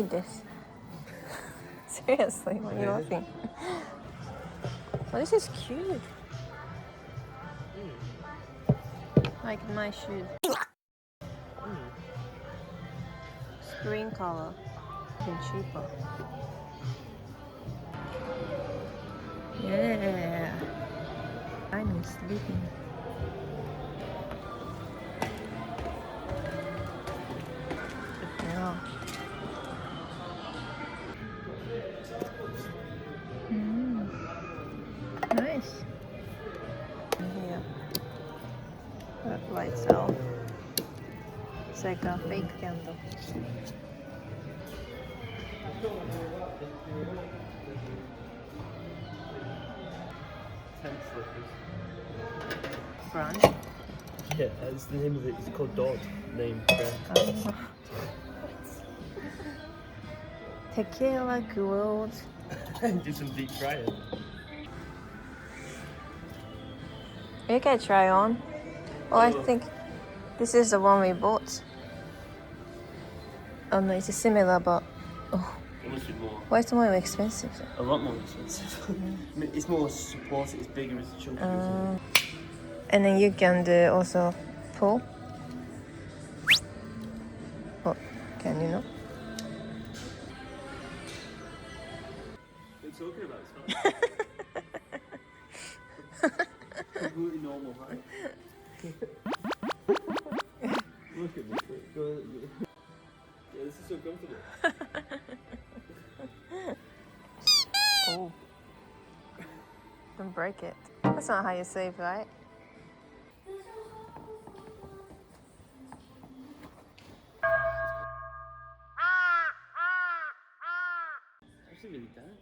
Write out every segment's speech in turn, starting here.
made this? Seriously, what are you laughing? Oh, this is cute. Like my shoes. It's green color. And cheaper. Yeah. I'm sleeping. Yeah. Nice. Yeah. That lights off. It's like a fake candle. Brand? Yeah, it's the name of it. It's called Dodd. Name brand. Tequila grilled. Do some deep frying. You can try on. Oh, I think this is the one we bought. Oh no, it's similar, but oh, It must be more. why is it more expensive? A lot more expensive. I mean, it's more supported. It's bigger. It's chunky. And then you can do also pull. Oh, can you know? What are you talking about? It's completely normal, right? Look at this. Yeah, this is so comfortable. Oh. Don't break it. That's not how you save, right? It's actually really dark.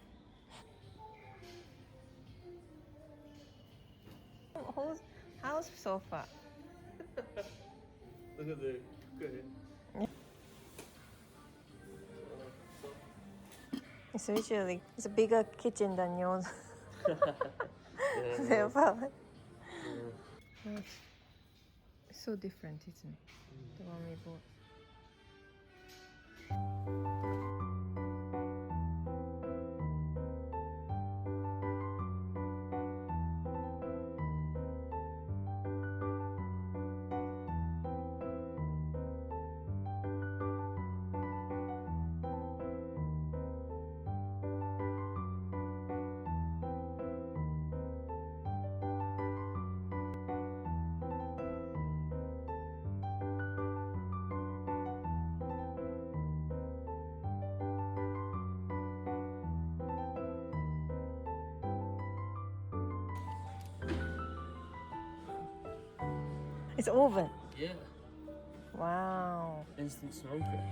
How's sofa? Look at the cooker. It's usually it's a bigger kitchen than yours. Yeah, Therefore, it's so different, isn't it? The one we bought. It's oven. Yeah. Wow. Instant smoker.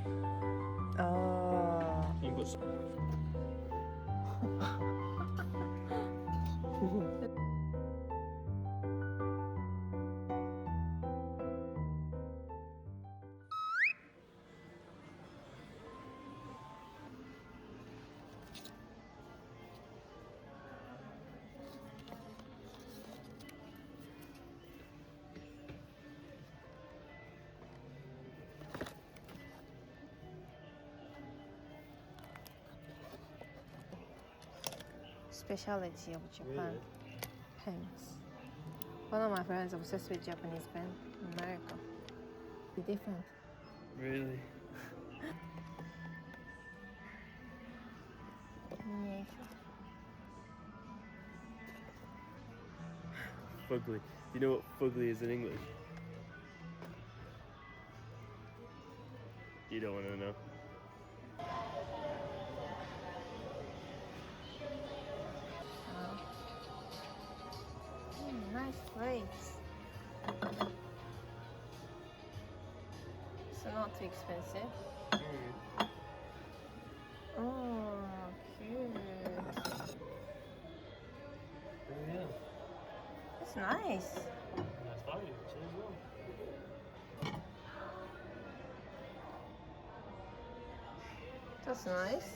Oh. You can put some. Speciality of Japan. Really? Pens. One of my friends obsessed with Japanese pen in America. It's different. Really? Fugly. Do you know what fugly is in English? You don't want to know. Nice plates. So not too expensive. Oh, cute. Yeah. It's nice. Nice value, actually, as well. That's nice.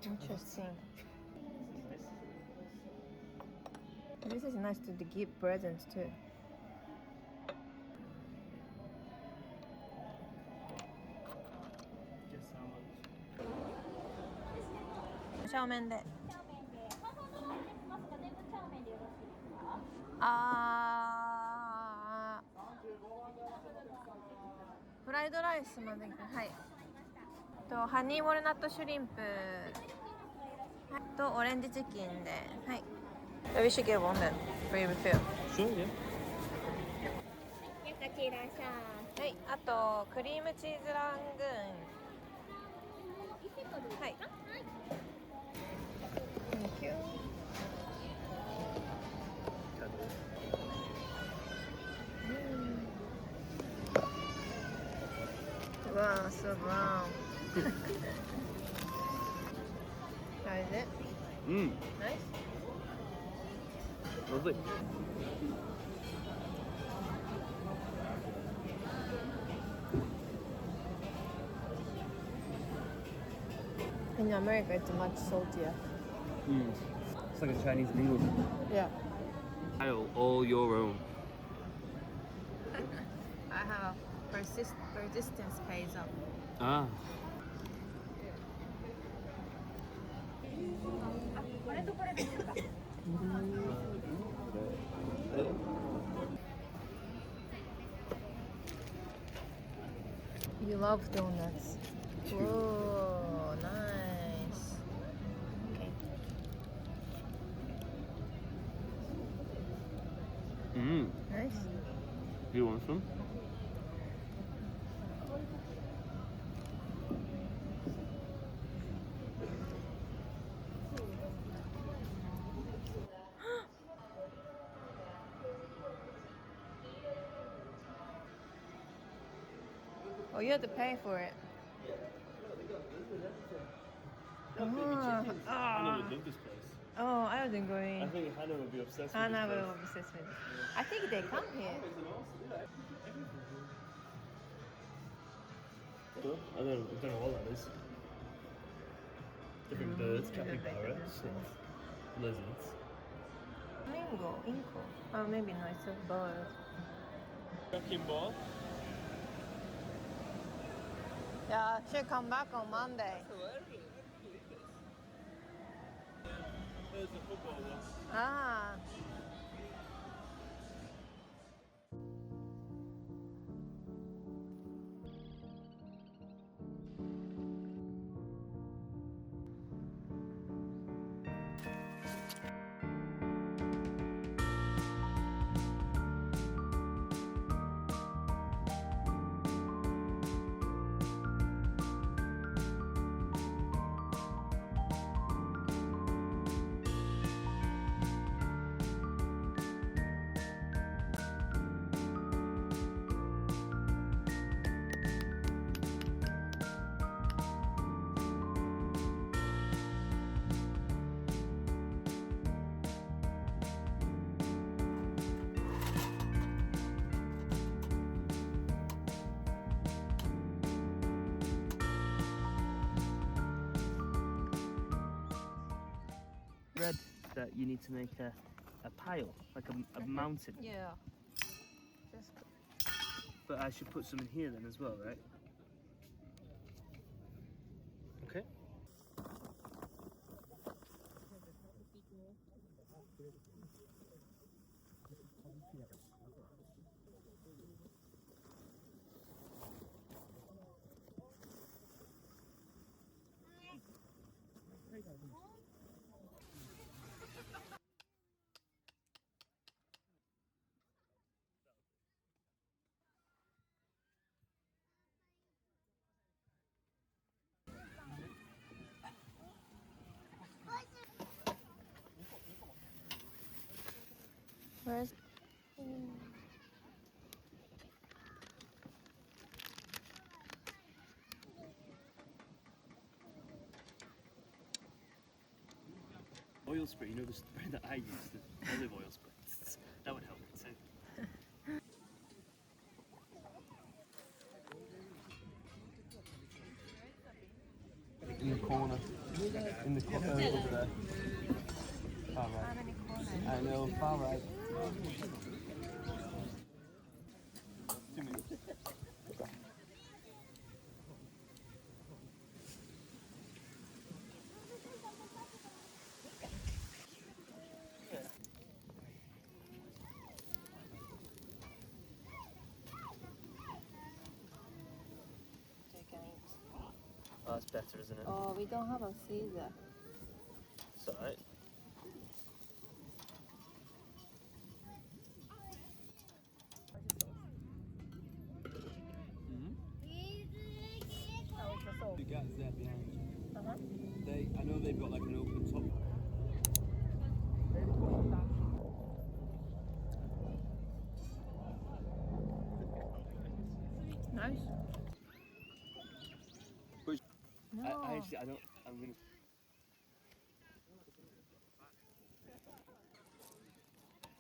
Interesting. This is nice to give presents too. 帳面で。炒麺で半々の入ってますが、全部炒麺でよろしいですか？フライドライスまで。はい。とハニーウォルナットシュリンプ、はい、とオレンジチキンで。はい。We should get one then for you too. Sure, yeah. こちらさ。はい。あとクリームチーズラングーン。はい。Thank you. うわー、すごい。How is it? Nice? Lovely. In America, it's much saltier. It's like a Chinese noodle. Yeah. All your own. I have persistence pays off. Ah. You love donuts. Whoa, nice. Okay. Nice. Do you want some? Oh, you have to pay for it. Hannah would love this place. Oh, I wasn't going. I think Hannah would be obsessed with Hannah this will be obsessed with it. I think they come here. Well, I don't know what that is. Different birds, capybaras, lizards. Flamingo, Inco. Oh, maybe no, it's a bird. Wrecking ball. Yeah, should come back on Monday. There's a football one. Ah. Read that you need to make a pile, like a mountain. Yeah. Just But I should put some in here then as well, right? Okay. where's Oil spray, you know the spray that I use, the olive oil spray. That would help me too. In the corner. In the corner over there. Far right. how many corners? I know, far right. 2 minutes. better, isn't it? Oh, we don't have a Caesar. It's alright. The guys there behind you. Uh-huh. I know they've got like an open top. Nice. Which No. I don't. I'm gonna.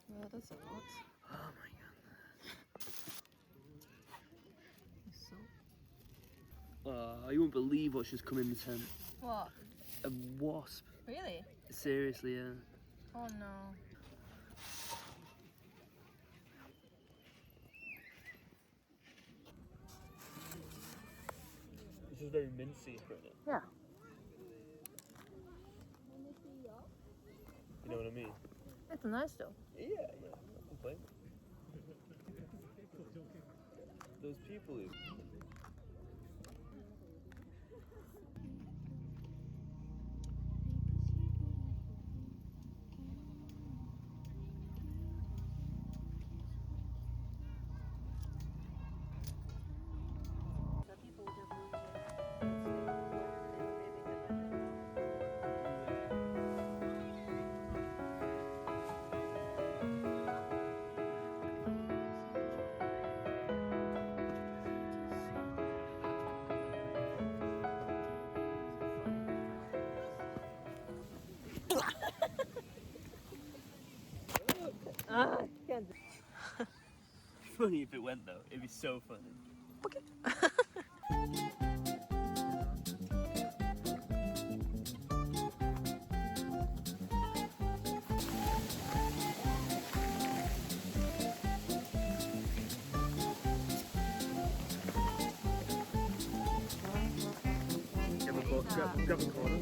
Yeah, that's a lot. Oh my It's so... god. You won't believe what's just come in the tent. What? A wasp. Really? Seriously, yeah. Oh no. This is very mincy, isn't it? Yeah. You know what I mean? It's nice though. Yeah, no complaint. Those people who... Ah, can't. Funny if it went though. It'd be so funny. Grab a corner.